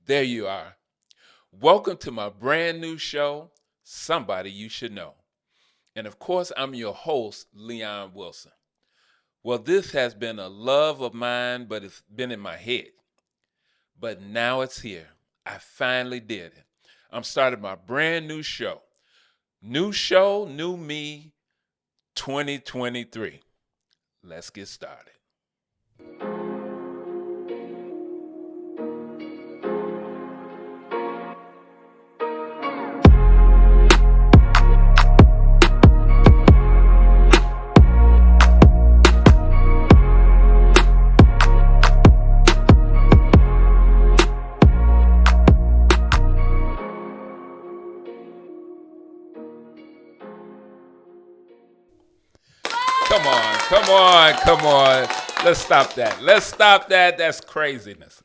There you are. Welcome to my brand new show, Somebody You Should Know. And of course, I'm your host, Leon Wilson. Well, this has been a love of mine, but it's been in my head. But now it's here. I finally did it. I'm starting my brand new show. New show, new me, 2023. Let's get started. Come on. Let's stop that. That's craziness.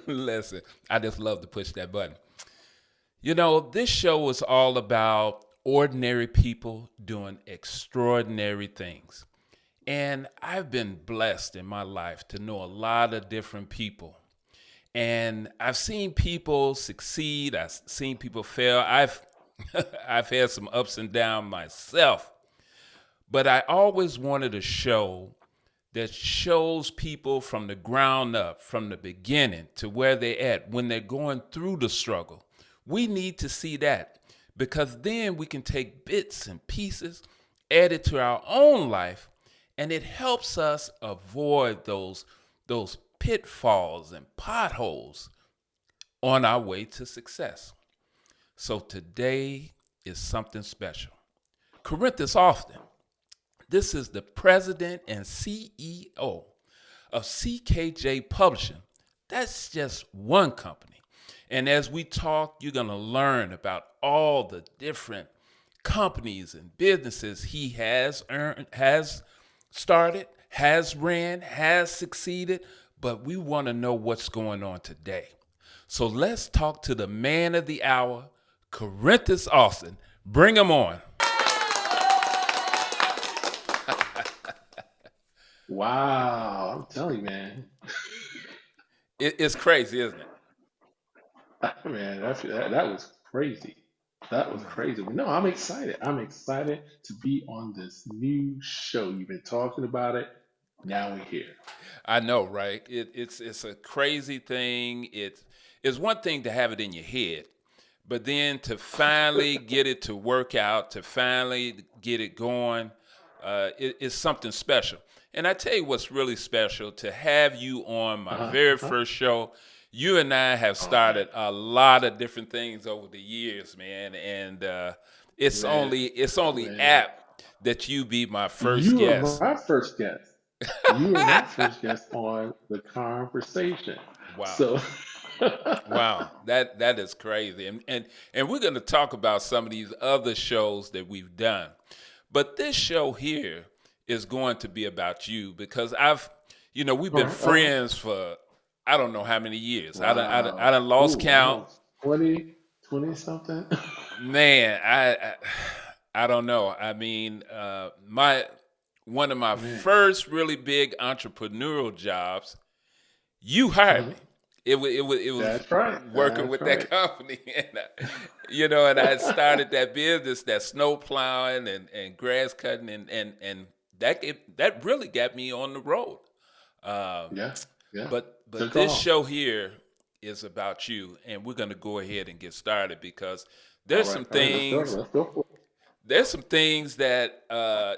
Listen, I just love to push that button. You know, this show is all about ordinary people doing extraordinary things. And I've been blessed in my life to know a lot of different people. And I've seen people succeed, I've seen people fail. I've had some ups and downs myself. But I always wanted a show that shows people from the ground up, from the beginning to where they're at when they're going through the struggle. We need to see that because then we can take bits and pieces, add it to our own life, and it helps us avoid those pitfalls and potholes on our way to success. So today is something special. Corinthus Alston. This is the president and CEO of CKJ Publishing. That's just one company. And as we talk, you're going to learn about all the different companies and businesses he has started, has ran, has succeeded, but we want to know what's going on today. So let's talk to the man of the hour, Corinthus Alston. Bring him on. Wow, I'm telling you, man. It's crazy, isn't it? Man, that was crazy. That was crazy. No, I'm excited. I'm excited to be on this new show. You've been talking about it. Now we're here. I know, right? It's a crazy thing. It's one thing to have it in your head, but then to finally get it to work out, to finally get it going, it's something special. And I tell you what's really special to have you on my Uh-huh. very Uh-huh. first show. You and I have Okay. started a lot of different things over the years, man, and it's Man, only man. apt that you be my first You were guest. my first guest. You were my first guest on the conversation. Wow. So Wow, that is crazy, and we're going to talk about some of these other shows that we've done, but this show here is going to be about you because we've all been right, all right. friends for I don't know how many years. I Wow. done lost Ooh, count, almost 20 something. man. I don't know. I mean, my one of my Man. first really big entrepreneurial jobs. You hired Uh-huh. me. It was That's right. working That's with that right. company, and I had started that business, that snow plowing and grass cutting, and that really got me on the road. Um, Yeah. Yeah. but Took this off. show here is about you, and we're gonna go ahead and get started because All there's right. some All right. Let's go. things Let's go for it. there's some things that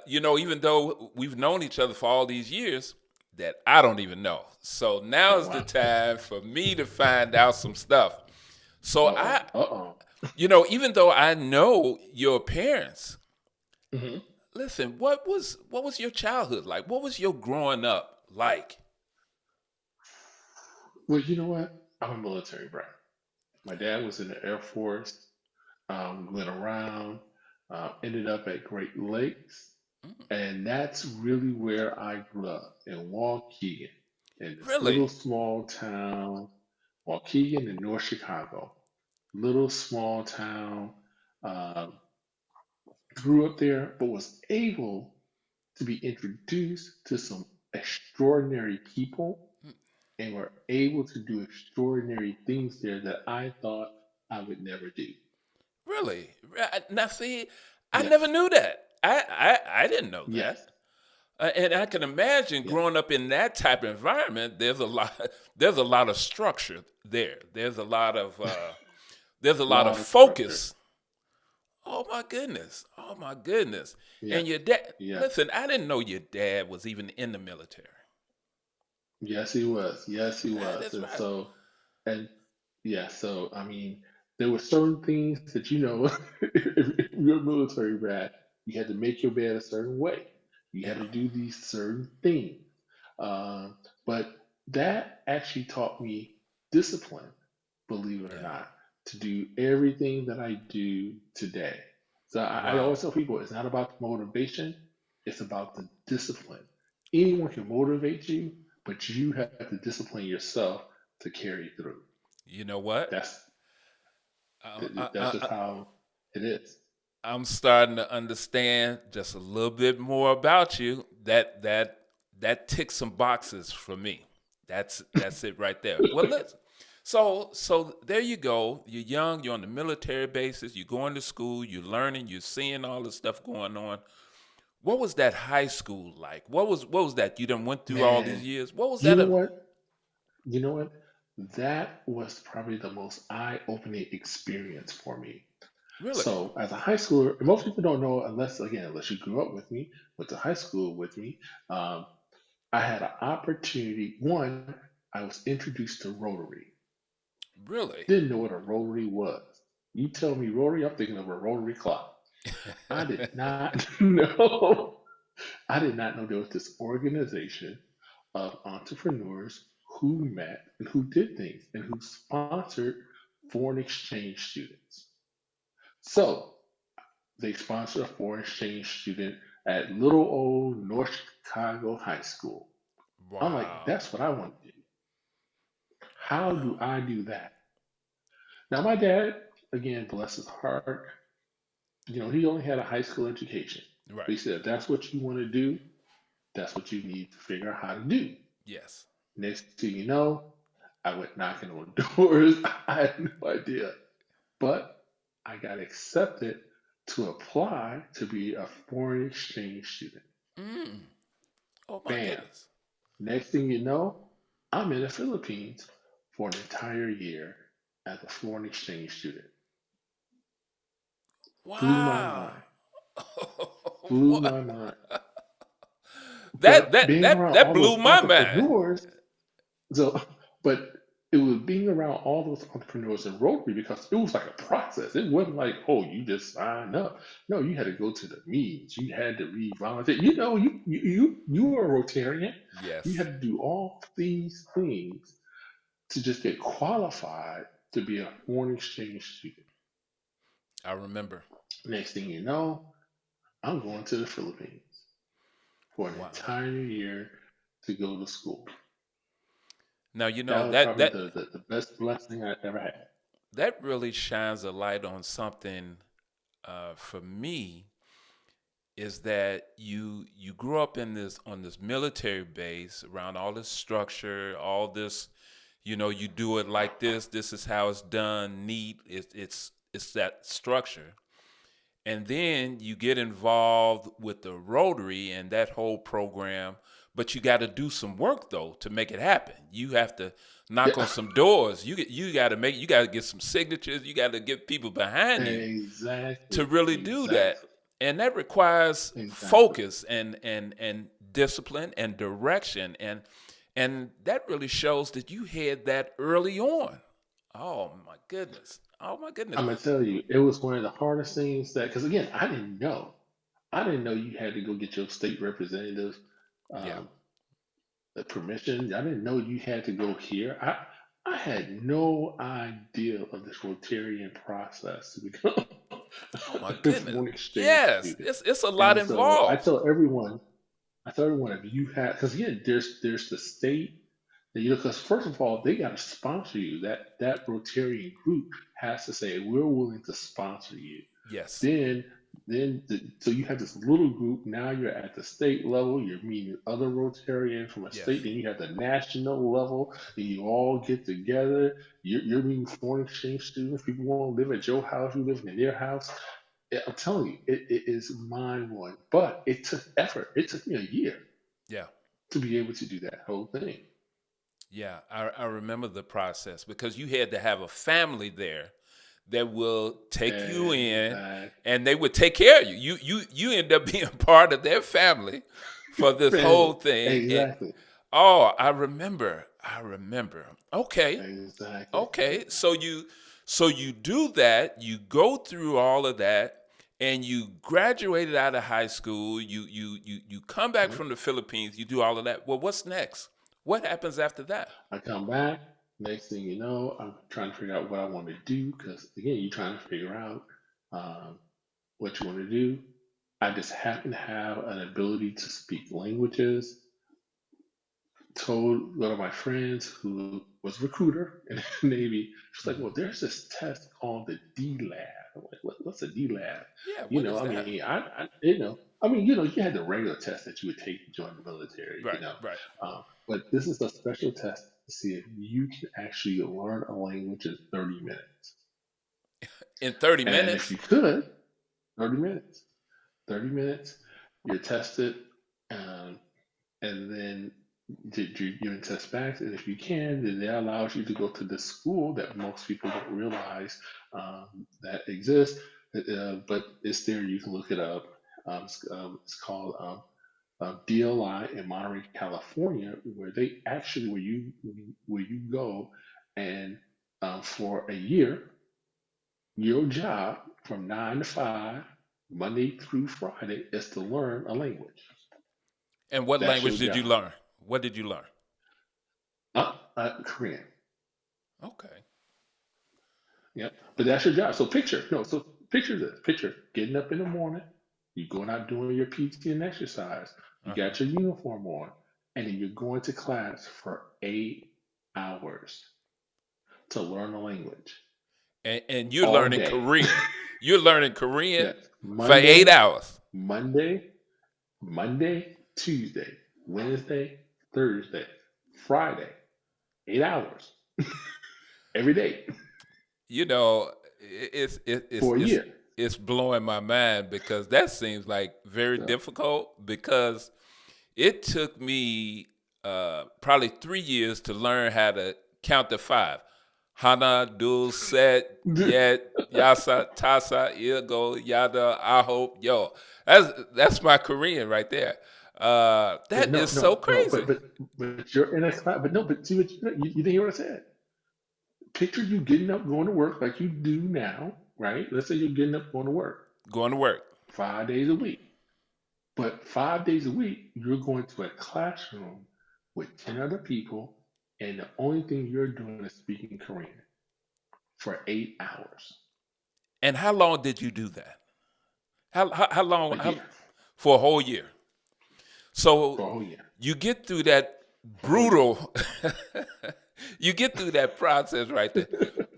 even though we've known each other for all these years, that I don't even know. So now Oh, is the wow. time for me to find out some stuff. So Uh-oh. Uh-oh. even though I know your parents, Hmm. listen, what was your childhood like? What was your growing up like? Well, you know what? I'm a military brat. My dad was in the Air Force, went around, ended up at Great Lakes, Mm, and that's really where I grew up in Waukegan, in this really? little small town, Waukegan in North Chicago. Little small town. Um, Grew up there, but was able to be introduced to some extraordinary people and were able to do extraordinary things there that I thought I would never do. Really? Now, see, I never Yes, knew that. I didn't know yes, that. And I can imagine yes. growing up in that type of environment. There's a lot. There's a lot of structure there. There's a A lot of lot of structure. focus. Oh my goodness. Oh my goodness. Yes, And your dad. yes, Listen, I didn't know your dad was even in the military. yes, he was. Yes, he was. That's And right. so, and yeah, so I mean, there were certain things that if you're a military brat, you had to make your bed a certain way. You had Yeah. to do these certain things. Um, but that actually taught me discipline, believe it or Yeah. not, to do everything that I do today. So I always Wow. tell people it's not about the motivation, it's about the discipline. Anyone can motivate you, but you have to discipline yourself to carry through. You know what? That's I, I, that's just I, how it is. I'm starting to understand just a little bit more about you. That ticks some boxes for me. That's it right there. Well, let's. So there you go. You're young. You're on the military basis. You're going to school. You're learning. You're seeing all the stuff going on. What was that high school like? What was that? You done went through all these Man, years. What was you that? know what? You know what? That was probably the most eye-opening experience for me. Really? So, as a high schooler, and most people don't know unless you grew up with me, went to high school with me. Um, I had an opportunity. One, I was introduced to Rotary. Really? Didn't know what a Rotary was. You tell me Rotary, I'm thinking of a Rotary clock. I did not know. I did not know there was this organization of entrepreneurs who met and who did things and who sponsored foreign exchange students. So they sponsored a foreign exchange student at little old North Chicago High School. I'm like, Wow. that's what I want to do. How do Wow. I do that? Now, my dad, again, bless his heart, he only had a high school education. But Right. he said, if that's what you want to do, that's what you need to figure out how to do. Yes. Next thing you know, I went knocking on doors. I had no idea. But I got accepted to apply to be a foreign exchange student. Mm. Oh my Bam. goodness. Next thing you know, I'm in the Philippines for an entire year as a foreign exchange student. Blew my Wow. mind. Blew What? my mind. That But that being that around that all blew those my mind. entrepreneurs, so, but it was being around all those entrepreneurs in Rotary because it was like a process. It wasn't like, oh, you just sign up. No, you had to go to the meetings. You had to read volunteer. You were a Rotarian. You Yes, had to do all these things to just get qualified to be a foreign exchange student. I remember. Next thing you know, I'm going to the Philippines for an Wow. entire year to go to school. Now That was that probably that the best blessing I ever had. that really shines a light on something for me is that you grew up in this on this military base around all this structure, all this, you do it like this. This is how it's done, neat. It's that structure. And then you get involved with the Rotary and that whole program, but you got to do some work though to make it happen. You have to knock on Yeah, some doors. You got to get some signatures. You got to get people behind you to exactly, really do that. exactly, And that requires exactly. focus and discipline and direction and that really shows that you had that early on. Oh my goodness. Oh my goodness. I'm gonna tell you, it was one of the hardest things because again, I didn't know. I didn't know you had to go get your state representative Yeah. um, the permission. I didn't know you had to go here. I had no idea of this Rotarian process to become Oh my a goodness. foreign exchange Yes, student. it's a lot And so involved. I tell everyone if you have, because again, there's the state that because first of all, they got to sponsor you. That Rotarian group has to say we're willing to sponsor you. Yes. Then So you have this little group. Now you're at the state level. You're meeting other Rotarians from a Yes. state. Then you have the national level. And you all get together. You're meeting foreign exchange students. People want to live at your house. You live in their house. I'm telling you, it is mind blowing. But it took effort. It took me a year Yeah. to be able to do that whole thing. Yeah. I remember the process because you had to have a family there that will take you in And and they would take care of you. You end up being part of their family for this whole family. thing. And Exactly. oh, I remember. I remember. Okay. Exactly. Okay. So you do that, you go through all of that, and you graduated out of high school, you come back Mhm. from the Philippines, you do all of that. Well, what's next? What happens after that? I come back. Next thing you know, I'm trying to figure out what I want to do because again, you're trying to figure out um, what you want to do. I just happen to have an ability to speak languages. Told one of my friends who was a recruiter in the Navy, she's like, Mhm. well, there's this test called the D Lab. I'm like, what's a D Lab? Yeah, what is I that? mean, you had the regular test that you would take to join the military, Right, right. but this is a special test to see if you can actually learn a language in 30 minutes. In 30 And if minutes? you could, 30 minutes, 30 minutes, you're tested, um, and then you test back, and if you can, then that allows you to go to the school that most people don't realize that exists. But it's there. You can look it up. It's called DLI in Monterey, California, where they actually where you go and for a year, your job from 9 to 5, Monday through Friday, is to learn a language. And what That's language your did you job. learn? What did you learn? Korean. Okay. Yeah, but that's your job. So picture this. Picture getting up in the morning, you going out doing your PT and exercise, you Uh-huh. got your uniform on, and then you're going to class for 8 hours to learn a language And you're all learning day. Korean. You're learning Korean Yes, for 8 hours. Monday, Monday, Tuesday, Wednesday, Thursday, Friday, 8 hours every day You know, it's it, it's for a it's year. it's blowing my mind because that seems like very So, difficult because it took me probably 3 years to learn how to count to five. Hana, dul, set, yet, yasa, tasa, ilgo, yada, I hope, yo. That's my Korean right there. but That no, is so no, no, crazy. but you're in a class. But no, but see what you didn't hear what I said. Picture you getting up, going to work like you do now, right? Let's say you're getting up, going to work Going to work. 5 days a week. But 5 days a week, you're going to a classroom with 10 other people, and the only thing you're doing is speaking Korean for 8 hours And how long did you do that? How long? a year For a whole year. for So a whole year. you get through that For a whole year. brutal, you get through that process right there.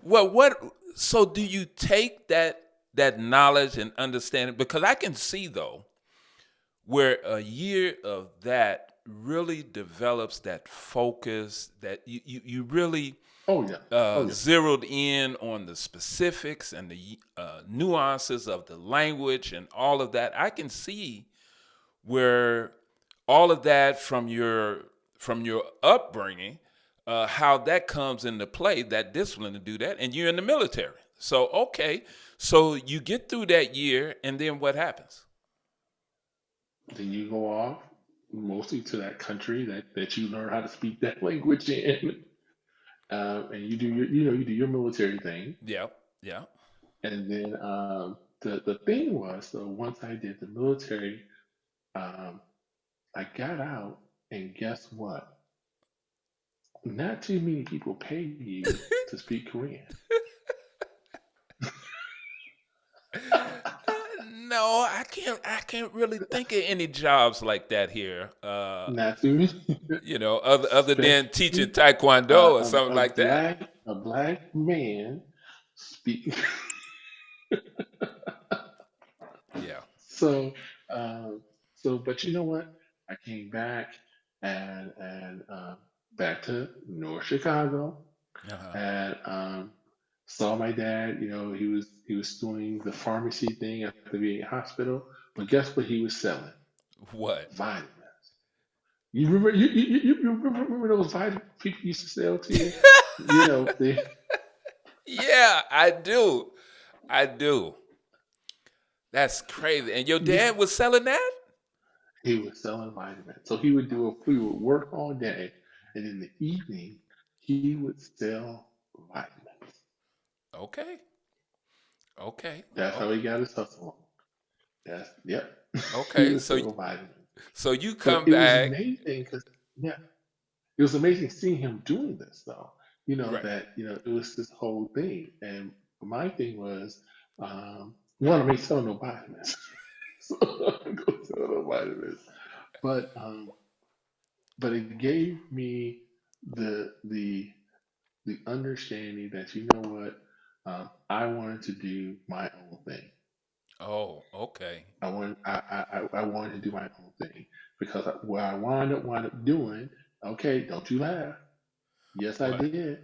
Well, what? So do you take that knowledge and understanding? Because I can see though where a year of that really develops that focus that you really Oh yeah. Oh yeah. zeroed in on the specifics and the nuances of the language and all of that. I can see where all of that from your upbringing, how that comes into play, that discipline to do that, and you're in the military. So okay, so you get through that year, and then what happens? Then you go off mostly to that country that you learn how to speak that language in, and you do your military thing, Yeah, yeah. and then the thing was though once I did the military, um, I got out, and guess what? Not too many people pay you to speak Korean. No, I can't. I can't really think of any jobs like that here. Not too many, Other than teaching especially taekwondo or something like that. a black man speaking. So, um, but you know what? I came back and back to North Chicago, Uh-huh. and saw my dad. You know, he was doing the pharmacy thing at the VA hospital. But Okay. guess what he was selling? What? Vitamins. You remember you remember those vitamins people used to sell to you? You know, Yeah, I do. I do. That's crazy. And your yeah, dad was selling that? he was selling vitamins. So we would work all day, and in the evening he would sell vitamins. Okay. Okay. That's how he Okay. got his hustle on. That's yep. He Okay. would So sell vitamins. so you But come it was back. amazing because yeah, it was amazing seeing him doing this though. Right. It was this whole thing. And my thing was, one, I ain't selling no vitamins. So I go sell no vitamins. But it gave me the understanding that you know what, I wanted to do my own thing. Oh, okay. I wanted to do my own thing because what I wound up doing. Okay, don't you laugh. Yes, I What? did.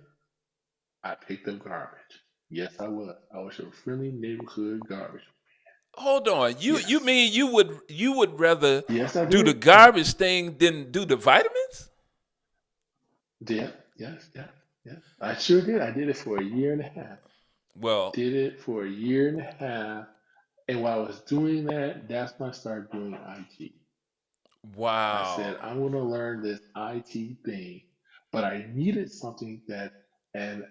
I picked up garbage. Yes, I was. I was a friendly neighborhood garbage. Hold on. You Yes. mean you would rather Yes, I do the did. garbage thing than do the vitamins? Yeah. Yes. Yeah. Yeah. I sure did. I did it for a year and a half. Well, Did it for a year and a half. And while I was doing that, that's when I started doing IT. I wow. said, I'm going to learn this IT thing, but I needed something that, and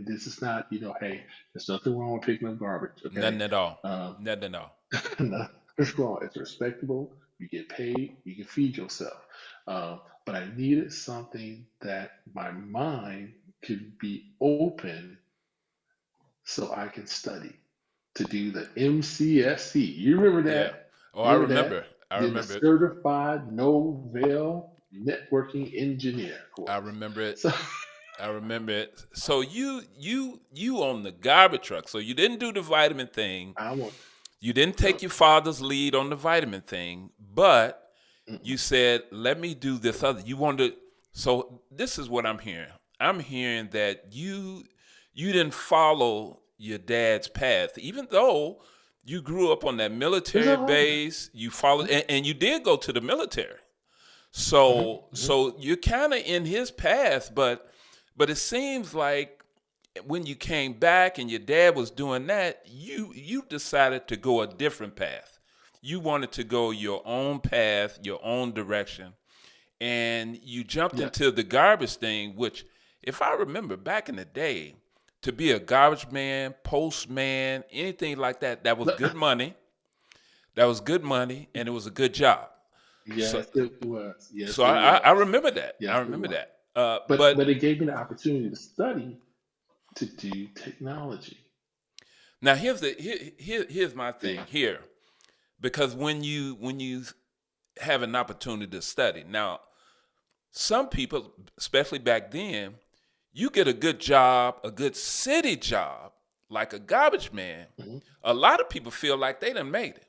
this is not, hey, there's nothing wrong with picking up garbage, okay? Nothing at all. Um, Nothing at all. nothing's wrong. It's respectable. You get paid. You can feed yourself. But I needed something that my mind could be open so I can study to do the MCSC. You remember Yeah. that? Oh, I Remember that? remember. I Then the remember it. Certified Novell Networking Engineer I course. remember it. So I remember it. So you on the garbage truck. So you didn't do the vitamin thing. I want You didn't no. take your father's lead on the vitamin thing, but you Mm-mm, said, "Let me do this other." You wanted. So this is what I'm hearing. I'm hearing that you didn't follow your dad's path, even though you grew up on that it's military all right. base. You followed, and you did go to the military. Mm-hmm, mm-hmm. So you're kind of in his path, but it seems like when you came back and your dad was doing that, you decided to go a different path. You wanted to go your own path, your own direction, and you jumped Yes. into the garbage thing, which, if I remember back in the day, to be a garbage man, postman, anything like that, that was good money. That was good money, and it was a good job. So, Yes, it was. Yes, so it I was. remember that. I Yes, it remember was. that. But But it gave me the opportunity to study to do technology. now here's my Yeah. thing here, because when you have an opportunity to study, now some people, especially back then, you get a good job, a good city job, like a garbage man. Hmm. A lot of people feel like they done made it.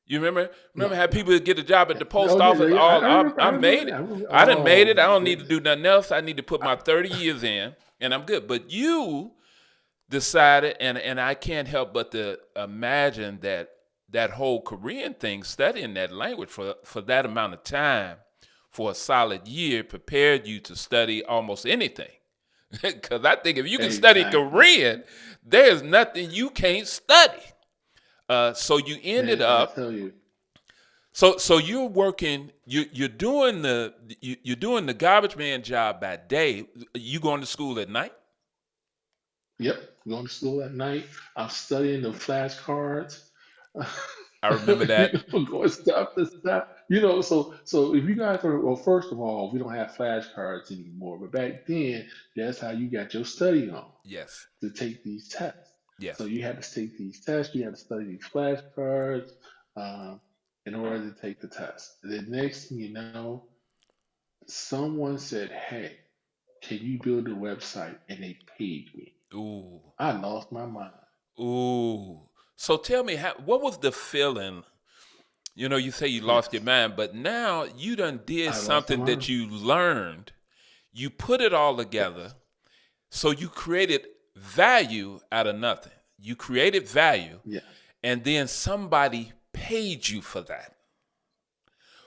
You remember No, how no. people get a job at the Oh post yeah, office? yeah, yeah. All I I remember made that. it. I remember. I done made Oh it. I my don't need to goodness. do nothing else. I need to put I, my 30 years in, and I'm good. But you decided, and I can't help but to imagine that that whole Korean thing, studying that language for that amount of time, for a solid year, prepared you to study almost anything. Because I think if you can study exactly. Korean, there's nothing you can't study. So you ended Man, I up. tell you. So you're working. You're doing the garbage man job by day. You going to school at night? Yep, going to school at night. I'm studying the flashcards. I remember that. Going stuff to stuff. So if you guys are, well, first of all, we don't have flashcards anymore. But back then, that's how you got your study on Yes. to take these tests. So Yes. you had to take these tests. You had to study these flashcards um, in order to take the test. The next thing you know, someone said, "Hey, can you build a website?" And they paid me. Ooh. I lost my mind. Ooh. So tell me, what was the feeling? You say you lost your Yes. mind, but now you done did I lost my something that mind. you learned. You put it all together. Yes. So you created value out of nothing. You created value, Yes. and then somebody paid you for that.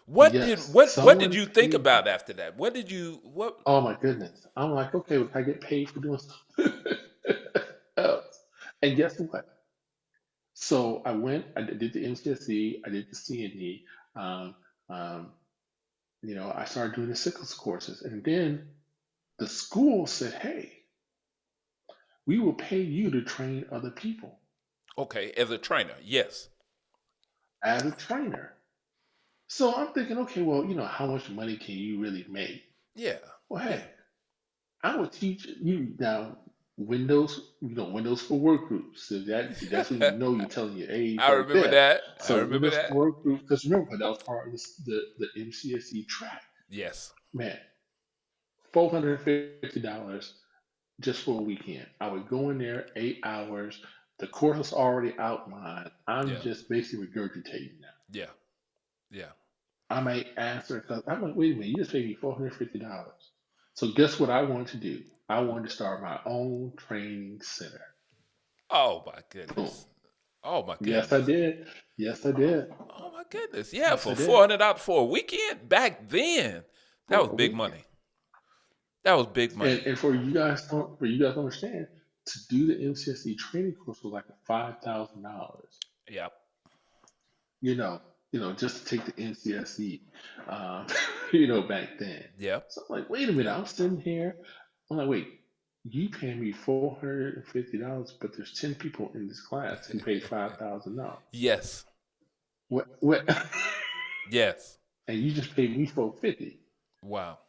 What did Yes. what did Someone you think paid me. about after that? What did you what Oh my goodness. I'm like, okay, well, I get paid for doing something else. And guess what? So I went, I did the MCSE, I did the CNE. Um, um, I started doing the sickles courses. And then the school said, hey, we will pay you to train other people Okay, as a trainer, yes. as a trainer. So I'm thinking, okay, well, how much money can you really make? Yeah. Well, Yeah. hey, I would teach you now Windows, Windows for work groups. So that's when you're telling your age I right remember there. that. I So remember Windows for that. work groups, because remember that was part of the MCSE track. Yes. Man, $450 just for a weekend. I would go in there 8 hours. The course is already outlined. I'm Yeah. just basically regurgitating now. Yeah. Yeah. I may answer because I'm like, wait a minute, you just paid me $450. So guess what I wanted to do? I wanted to start my own training center. Oh my Boom. goodness. Oh my Yes, I goodness. did. Yes, I did. Oh my goodness. Yeah, Yes, I for did. $400 for a weekend back then, that For was a big weekend. money. That was big And money. and for you guys to understand, to do the MCSE training course was like $5,000. Yep. You know, just to take the NCSE, um, back then. Yep. So I'm like, wait a minute, Yep. I'm sitting here. I'm like, wait, you paying me $450, but there's 10 people in this class who paid $5,000. Yes. What? Yes. And you just paid me $450. Wow.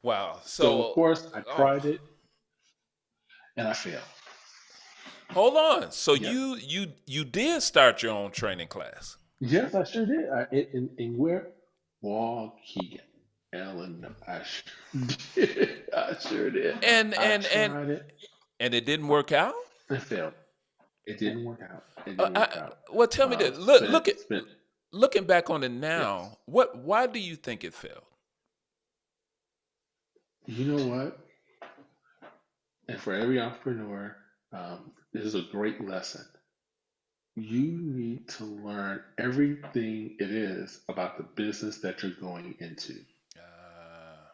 Wow. So of So, course I oh, tried it and I failed. hold on. So Yes, you did start your own training class. yes, I sure did. In where? Waukegan, Illinois. I sure did. I sure did. And I and and tried it. and it didn't work out? I failed. It didn't work out. It didn't work out. Well, tell me this. Spent. Looking back on it Yes. now, why do you think it failed? You know what? And for every entrepreneur, this is a great lesson. You need to learn everything it is about the business that you're going into. Uh,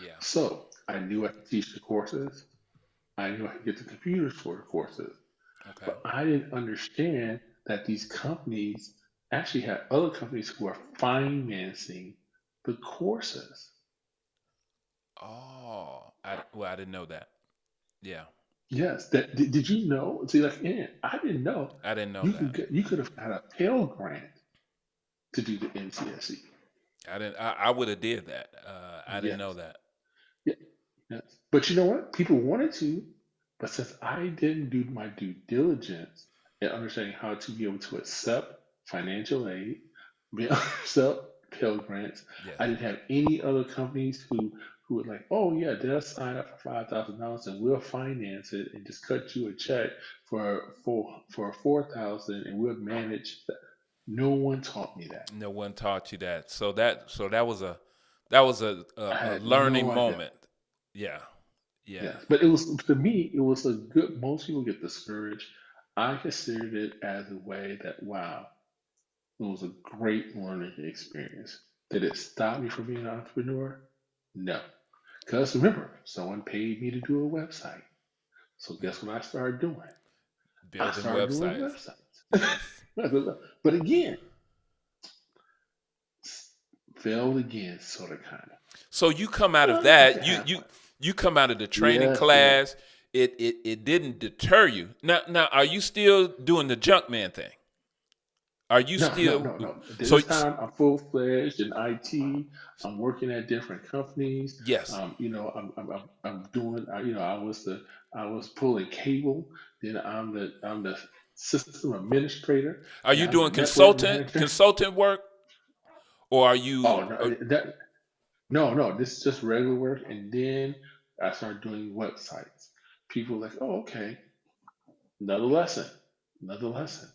yeah. So I knew I could teach the courses. I knew I could get the computers for the courses, Okay. but I didn't understand that these companies actually had other companies who are financing the courses. Oh, I didn't know that. Yeah, Yes, did you know? See, like, yeah, I didn't know I didn't know you could that. get you could have had a Pell Grant to do the NCSE. I didn't. I would have did that. I didn't know Yes, that. yeah, yes. But you know what? People wanted to, but since I didn't do my due diligence in understanding how to be able to accept financial aid, be able to accept Pell Grants, Yes. I didn't have any other companies who were like, oh yeah, just sign up for $5,000 and we'll finance it and just cut you a check for 4,000 and we'll manage that. No one taught me that. No one taught you that. So that was a I had learning no idea. moment. Yeah. Yeah. Yes, but it was to me, it was a good. Most people get discouraged. I considered it as a way that wow, it was a great learning experience. Did it stop me from being an entrepreneur? No, because remember, someone paid me to do a website. So Yeah. guess what I started doing? I Building started doing websites. websites. Yes. But again, failed again, sort of, kind of. So you come out of Well, that. it happens. You come out of the training Yes, yes. class. It didn't deter you. Now are you still doing the junk man thing? Are you No, no, still no, no. so? This time I'm full fledged in IT. I'm working at different companies. Yes. I'm doing. I was pulling cable. Then I'm the system administrator. Are you Now I'm the doing network consultant manager. consultant work, or are Oh you? no, no. This is just regular work. And then I started doing websites. People are like, oh, okay, another lesson, another lesson.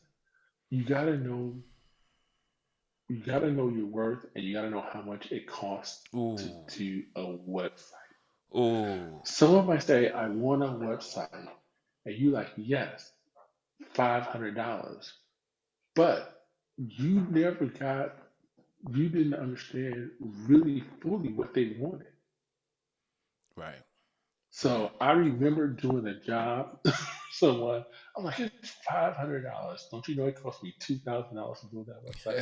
you gotta know you gotta know your worth, and you gotta know how much it costs to Ooh, do a website. ooh, Someone might say, I want a website, and you like, yes, $500. But you never got, you didn't understand really fully what they wanted. right, right. So I remember doing a job, someone, I'm like, it's $500. Don't you know it cost me $2,000 to build that website?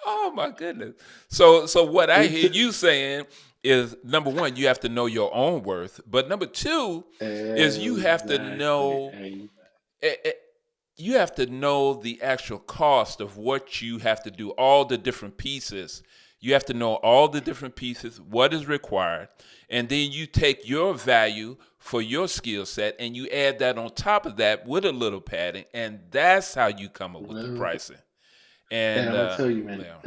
Oh my goodness. So what I It hear took you saying is number one, you have to know your own worth, but number two is you have to exactly, know eh, eh, you have to know the actual cost of what you have to do, all the different pieces. You have to know all the different pieces, what is required, and then you take your value for your skill set and you add that on top of that with a little padding, and that's how you come up with the well, pricing. and And I'm gonna tell you, man, yeah,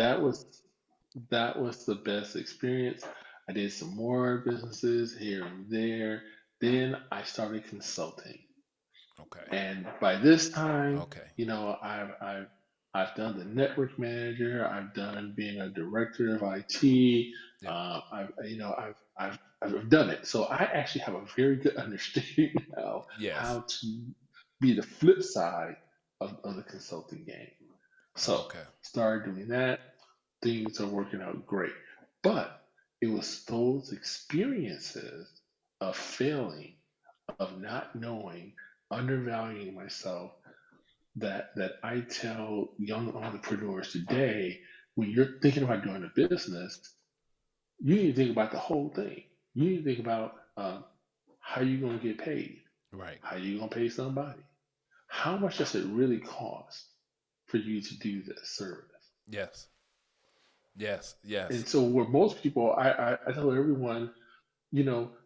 that was the best experience. I did some more businesses here and there. Then I started consulting. okay, And by this time, okay, I've done the network manager. I've done being a director of IT. yeah, I've done it. So I actually have a very good understanding now yes, how to be the flip side of the consulting game. So okay, started doing that. Things are working out great. But it was those experiences of failing, of not knowing, undervaluing myself, that I tell young entrepreneurs today, when you're thinking about doing a business, you need to think about the whole thing. You need to think about how you're going to get paid, right, how you going to pay somebody, how much does it really cost for you to do this service. yes, yes, yes, And so, where most people, I tell everyone,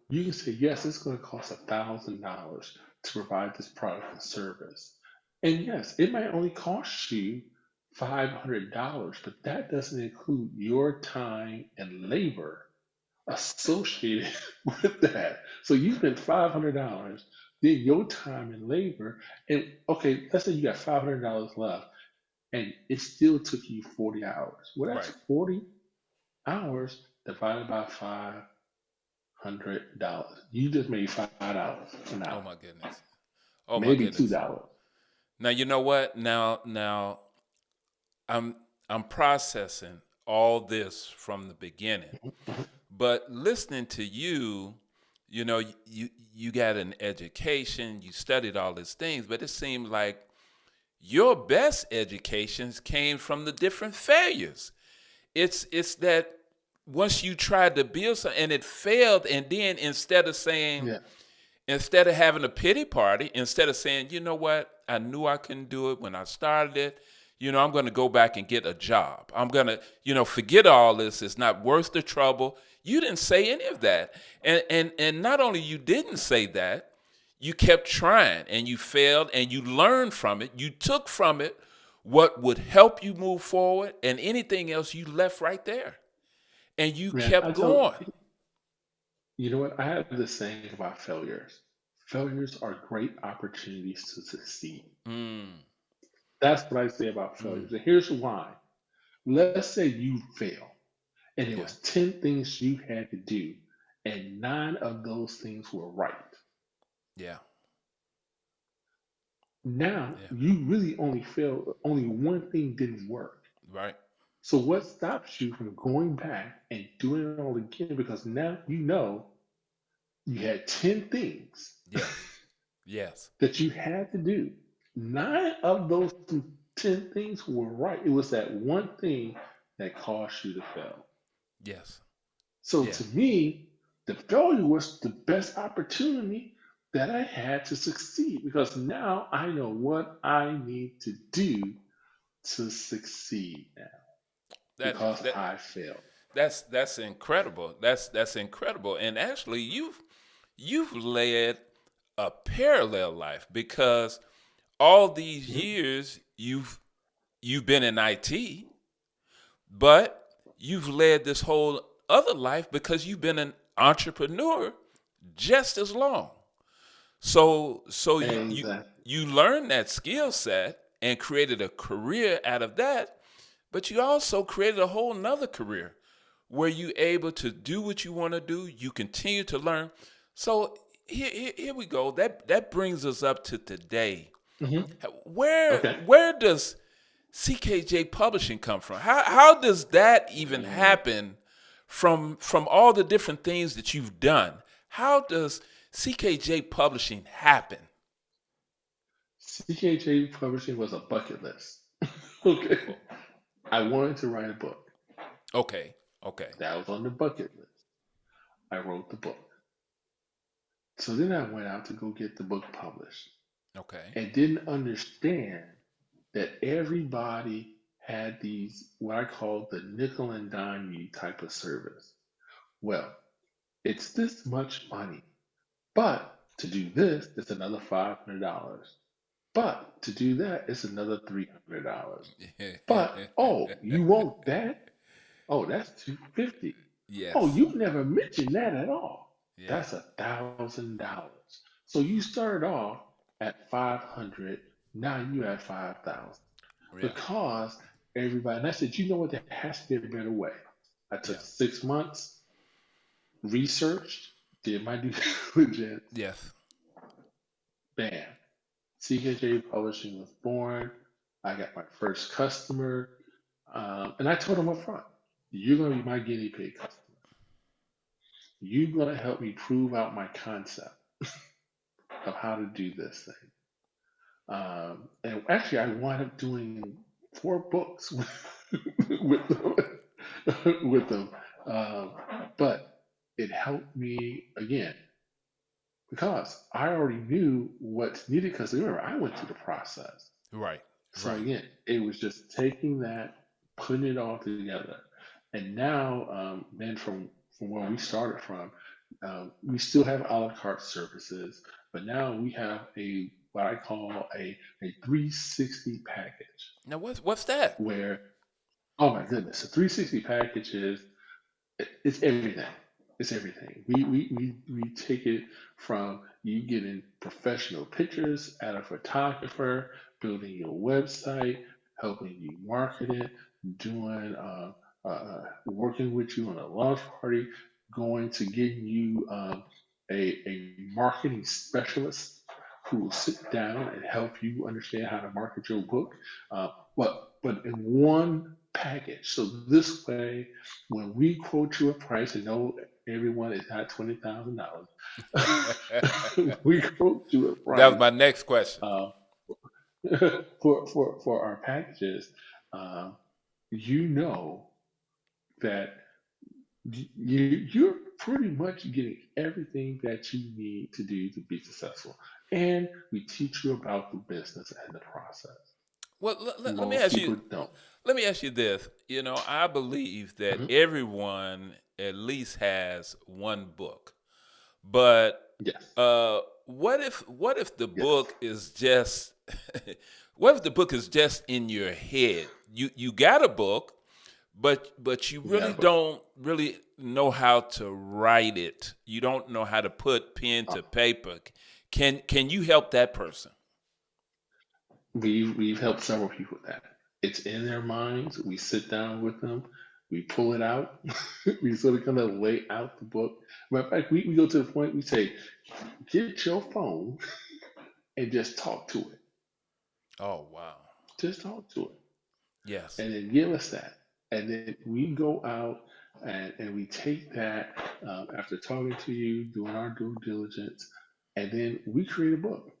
you can say, yes, it's going to cost $1,000 to provide this product and service. And yes, it might only cost you $500, but that doesn't include your time and labor associated with that. So you spent $500, then your time and labor, and okay, let's say you got $500 left, and it still took you 40 hours. Well, that's right. 40 hours divided by $500. You just made $5 an Oh hour, my goodness. Oh my maybe goodness. $2. Now you know what? Now I'm I'm processing all this from the beginning. But listening to you, you got an education, you studied all these things, but it seemed like your best educations came from the different failures. It's that once you tried to build something and it failed, and then Yeah, instead of having a pity party, instead of saying, you know what, I knew I couldn't do it when I started it, I'm going to go back and get a job. I'm going to, forget all this. It's not worth the trouble. You didn't say any of that. And not only you didn't say that, you kept trying and you failed and you learned from it. You took from it what would help you move forward, and anything else you left right there. And you man. kept going. You know what? I have this saying about failures. Failures are great opportunities to succeed. Mm, That's what I say about mm, failures. And here's why. Let's say you fail, and it yeah, was 10 things you had to do, and nine of those things were right. yeah, Now yeah, you really only failed, only one thing didn't work. right. So what stops you from going back and doing it all again? Because now you know you had 10 things Yes, yes, that you had to do. Nine of those 10 things were right. It was that one thing that caused you to fail. yes, So yeah, to me, the failure was the best opportunity that I had to succeed because now I know what I need to do to succeed now that because that I failed. that's incredible. That's incredible. And actually, you've led a parallel life because all these Mhm. years you've been in IT, but you've led this whole other life because you've been an entrepreneur just as long. So you Exactly. you learned that skill set and created a career out of that, but you also created a whole nother career where you able to do what you want to do. You continue to learn. So here we go. That brings us up to today. Hmm. Where Okay. where does CKJ Publishing come from? How does that even Mm. happen from all the different things that you've done? How does CKJ Publishing happen? CKJ Publishing was a bucket list. Okay. I wanted to write a book. Okay, okay, That was on the bucket list. I wrote the book. So then I went out to go get the book published okay. and didn't understand that everybody had these, what I call the nickel and dime you type of service. Well, it's this much money, but to do this, it's another $500. But to do that, it's another $300. But oh, you want that? Oh, that's 250. Oh, Yes. you never mentioned that at all. Yeah. That's $1,000. So you started off at 500. Now you at 5,000 Yeah. because everybody. And I said, you know what? There has to be a better way. I took Yeah. 6 months, researched, did my due diligence. Yes. Bam. CKJ Publishing was born. I got my first customer, and I told them up front, "You're going to be my guinea pig customer. You're going to help me prove out my concept of how to do this thing." And actually, I wound up doing 4 books with them. With them. Um, but it helped me again because I already knew what's needed. Because remember, I went through the process. Right. So Right. again, it was just taking that, putting it all together, and now, then from where we started from, we still have a la carte services, but now we have a what I call a 360 package Now what's that? where, oh my goodness, a 360 package is it's everything. It's everything. We take it from you getting professional pictures at a photographer, building your website, helping you market it, doing working with you on a launch party, going to getting you a marketing specialist who will sit down and help you understand how to market your book, but in one package. So this way, when we quote you a price, and know everyone is not $20,000, That we quote you a was price my next question. uh, for our packages. Um, you know that you're pretty much getting everything that you need to do to be successful, and we teach you about the business and the process. Well, let me Most ask you. people don't. Let me ask you this. I believe that Mhm. everyone at least has one book. But Yes, what if the yes, book is just what if the book is just in your head? You got a book, but you you got really a book. don't really know how to write it. You don't know how to put pen Uh, to paper. Can you help that person? we've helped several people with that. It's in their minds. We sit down with them. We pull it out. We sort of kind of lay out the book. Matter of fact, we go to the point we say, get your phone and just talk to it. Oh wow. Just talk to it. Yes. And then give us that. And then we go out and we take that after talking to you, doing our due diligence, and then we create a book.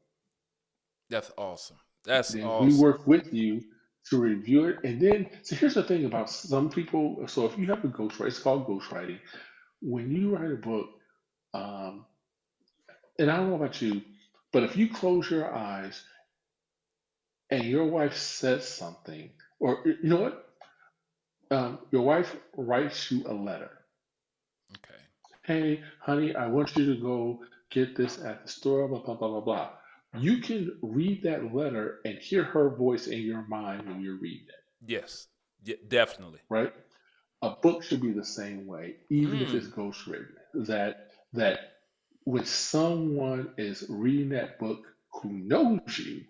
That's awesome. That's Then we awesome. work with you to review it. And then, so here's the thing about some people. So if you have a ghostwriter, it's called ghostwriting. When you write a book, um, and I don't know about you, but if you close your eyes and your wife says something, or you know what, your wife writes you a letter. Okay. Hey, honey, I want you to go get this at the store, blah, blah, blah, blah, blah. You can read that letter and hear her voice in your mind when you're reading it, Yes. Definitely. right? A book should be the same way, even if it's Mm. ghostwritten. That when someone is reading that book who knows you,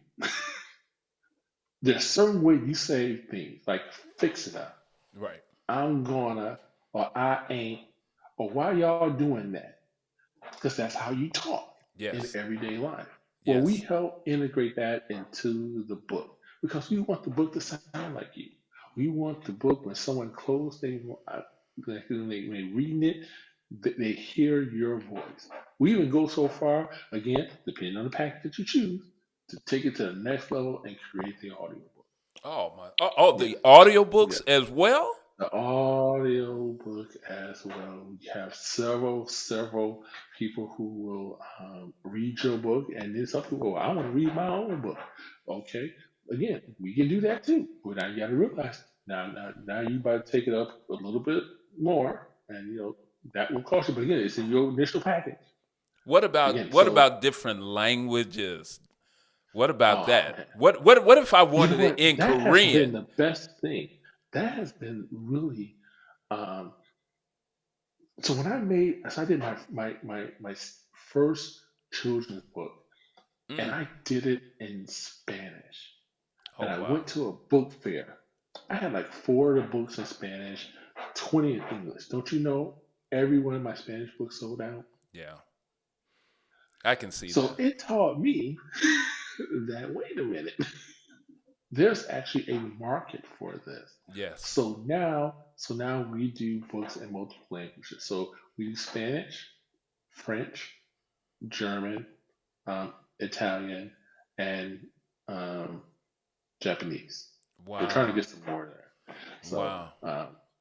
there's certain way you say things like fix it up. Right. I'm gonna, or I ain't, or why y'all doing that? Because that's how you talk in Yes. everyday life. Well, we Yes. help integrate that into the book because we want the book to sound like you. We want the book when someone closes, when they reading it, they hear your voice. We even go so far, again, depending on the package that you choose, to take it to the next level and create the audio book. Oh my. Oh, Yes, the audiobooks yes. as well. The audio book as well. We have several people who will read your book, and then some people, I want to read my own book. Okay, again, we can do that too. But now you got to realize now you about to take it up a little bit more, and that will cost you. But again, it's in your initial package. Again, What so about different languages? What about oh that? man, What if I you know wanted it what? in That has been Korean? the best thing. That has been really. Um, So I did my first children's book, and Mm. I did it in Spanish. Oh And I wow. went to a book fair. I had like four of the books in Spanish, 20 in English. Don't you know? Every one of my Spanish books sold out. Yeah, I can see So that. it taught me that wait a minute, there's actually a market for this. Yes. So now we do books in multiple languages. So we do Spanish, French, German, Italian, and um, Japanese. We're trying to Wow. get some more there. So Wow.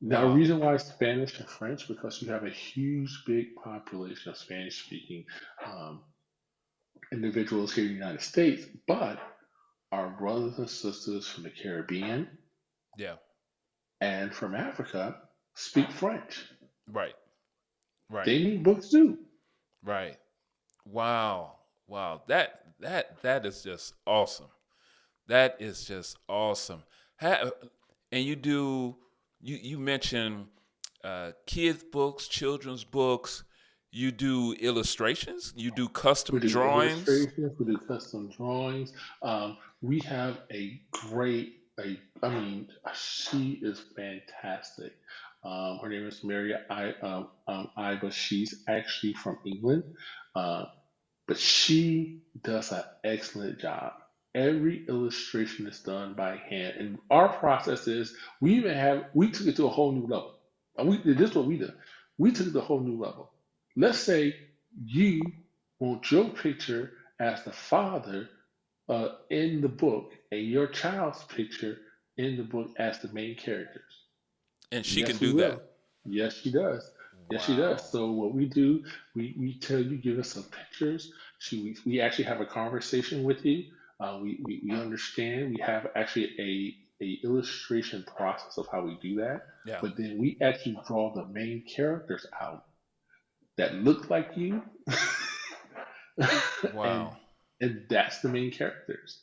now, the Wow. reason why Spanish and French because you have a huge, big population of Spanish-speaking um, individuals here in the United States, but our brothers and sisters from the Caribbean Yeah. and from Africa speak French. Right. Right. They need books too. Right. Wow. Wow. That is just awesome. That is just awesome. And you mentioned kids books, children's books. You do illustrations. You do We custom do drawings. illustrations, we do custom drawings. We have I mean, she is fantastic. Her name is Mary Iva. She's actually from England, uh, but she does an excellent job. Every illustration is done by hand, and our process is we took it to a whole new level. This is what we did. We took it to a whole new level. Let's say you want your picture as the father in the book, and your child's picture in the book as the main characters. And she can Yes, we do will. that. Yes, she does. Yes, she does. Wow. So what we do, we tell you, give us some pictures. We actually have a conversation with you. We understand. We have actually a illustration process of how we do that. Yeah. But then we actually draw the main characters out that look like you, and Wow. that's the main characters.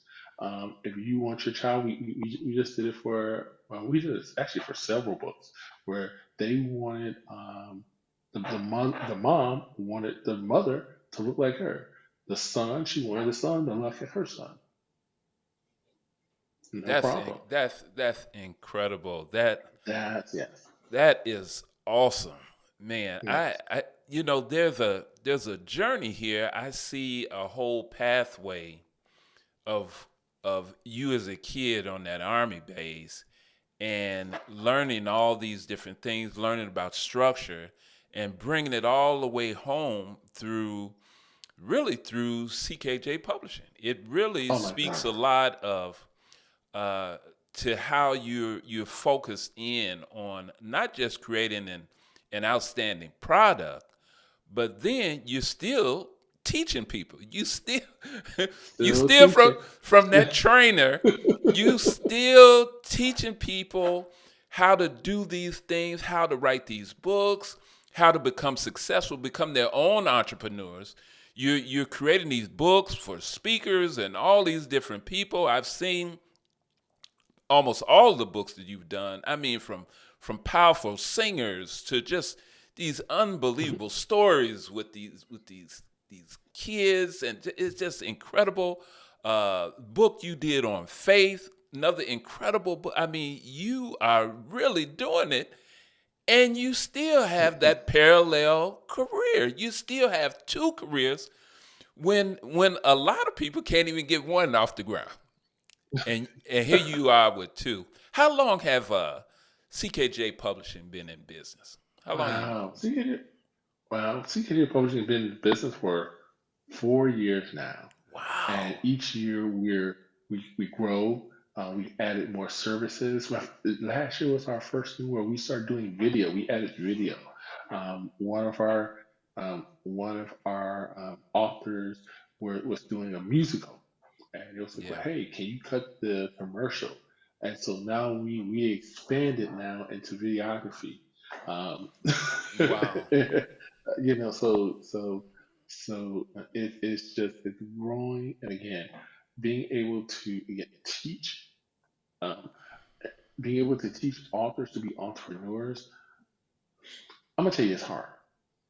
If you want your child, we just did it for we did it actually for several books where they wanted the mom wanted the mother to look like her. The son, she wanted the son to look like her son. No problem. That's incredible. That's yes, That is awesome, man. yes. There's a journey here. I see a whole pathway of you as a kid on that army base and learning all these different things, learning about structure, and bringing it all the way home through CKJ Publishing. It really Oh my speaks God. a lot of uh, to how you're focused in on not just creating an outstanding product, but then you're still teaching people. You Still still teaching. from that trainer, you still teaching people how to do these things, how to write these books, how to become successful, become their own entrepreneurs. You're creating these books for speakers and all these different people. I've seen almost all the books that you've done. I mean, from powerful singers to just these unbelievable stories with these these kids, and it's just incredible. Book you did on faith, another incredible book. I mean, you are really doing it, and you still have that parallel career. You still have two careers when a lot of people can't even get one off the ground. And here you are with two. How long have CKJ Publishing been in business? How long you been? Wow. CKJ Publishing has been in business for 4 years now. And Wow. each year we grow. We added more services. Last year was our first year where we started doing video. We added video. One of our authors was doing a musical, and it was like, well, Yeah. hey, can you cut the commercial? And so now we expanded now into videography. Um, Wow. it's growing, and again, being able to again teach, um, being able to teach authors to be entrepreneurs. I'm gonna tell you, it's hard.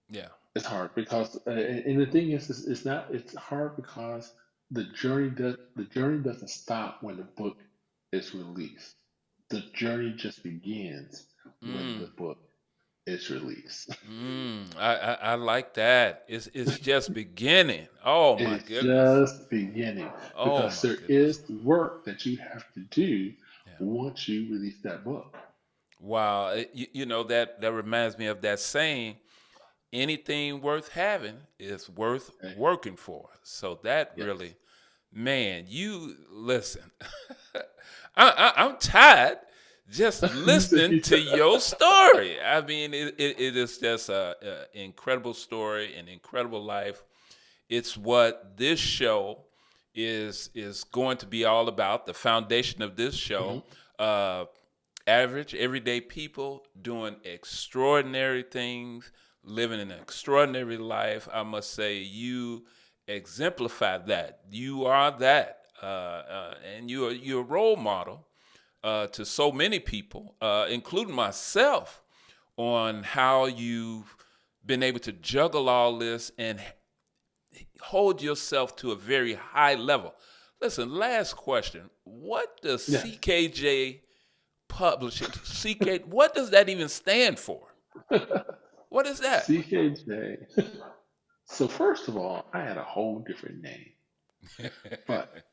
Yeah. It's hard because, and the thing is, it's not. It's hard because the journey doesn't stop when the book is released. The journey just begins when the Mm. book is released. I like that. It's just beginning. Oh my It's goodness. just beginning Oh because my there goodness. is work that you have to do Yeah. once you release that book. Wow. You know that reminds me of that saying, anything worth having is worth Okay? working for. So that Yes. really, man, you listen. I'm tired just You said listening to your story. I mean, it is just a incredible story, an incredible life. It's what this show is going to be all about. The foundation of this show. Mhm. Uh, Average, everyday people doing extraordinary things, living an extraordinary life. I must say, you exemplify that. You are that, and you're a role model to so many people, including myself, on how you've been able to juggle all this and hold yourself to a very high level. Listen, last question. What does Yes. CKJ Publishing, CK, what does that even stand for? What is that? CKJ. So first of all, I had a whole different name, but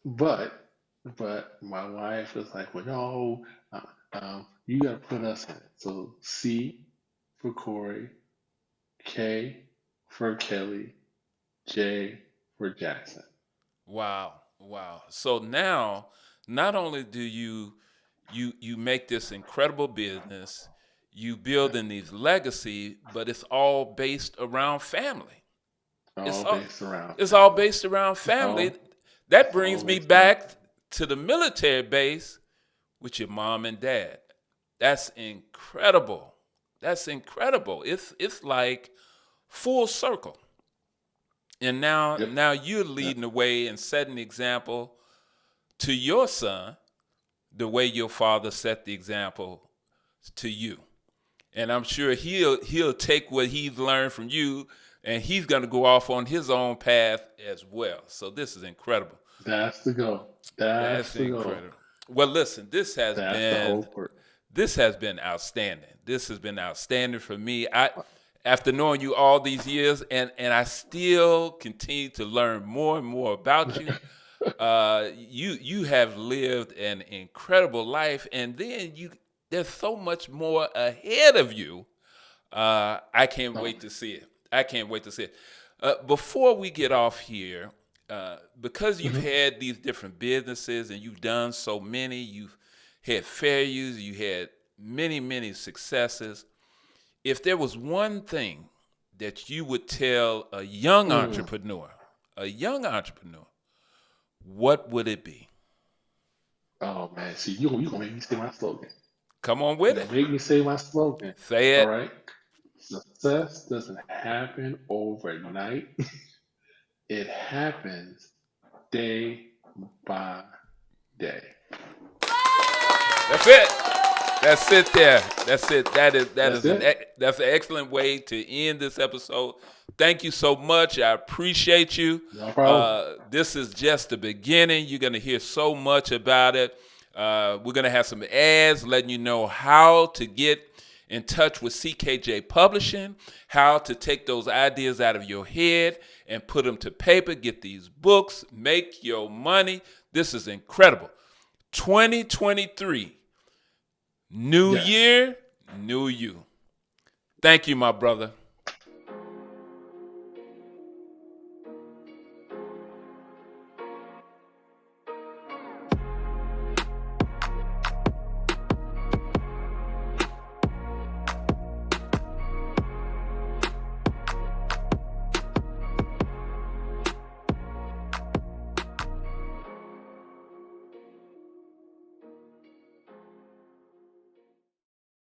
but but my wife was like, well, no, you got to put us in it. So C for Corey, K for Kelly, J for Jackson. Wow, wow. So now, not only do you make this incredible business, you Yeah. building these legacy, but it's all based around family. It's All all based around it's all family. based around It's family. all That it's all brings me based around back to the military base with your mom and dad. That's incredible. That's incredible. It's like full circle. And now family. now you're Yep. leading the way and setting the example to your son the way your father set the example to you. And I'm sure he'll take what he's learned from you and he's going to go off on his own path as well. So this is incredible. That's the goal. That's That's the goal. incredible. Well, listen, That's the whole part. this has been outstanding. This has been outstanding for me. I after knowing you all these years and I still continue to learn more and more about you. You have lived an incredible life, and then you there's so much more ahead of you. I can't Oh, wait to see it. I can't wait to see it. Before we get off here, because you've mhm. had these different businesses and you've done so many, you've had failures, you had many successes. If there was one thing that you would tell Mm. a young entrepreneur, what would it be? Oh man, see, you gonna make me say my slogan. Come on You're with gonna it. make me say my slogan. Say All it. right. Success doesn't happen overnight. It happens day by day. That's it. That's it there. That's it. That's it. That's an excellent way to end this episode. Thank you so much. I appreciate you. No problem. This is just the beginning. You're going to hear so much about it. We're going to have some ads letting you know how to get in touch with CKJ Publishing, how to take those ideas out of your head and put them to paper, get these books, make your money. This is incredible. 2023, new Yes. year, new you. Thank you, my brother.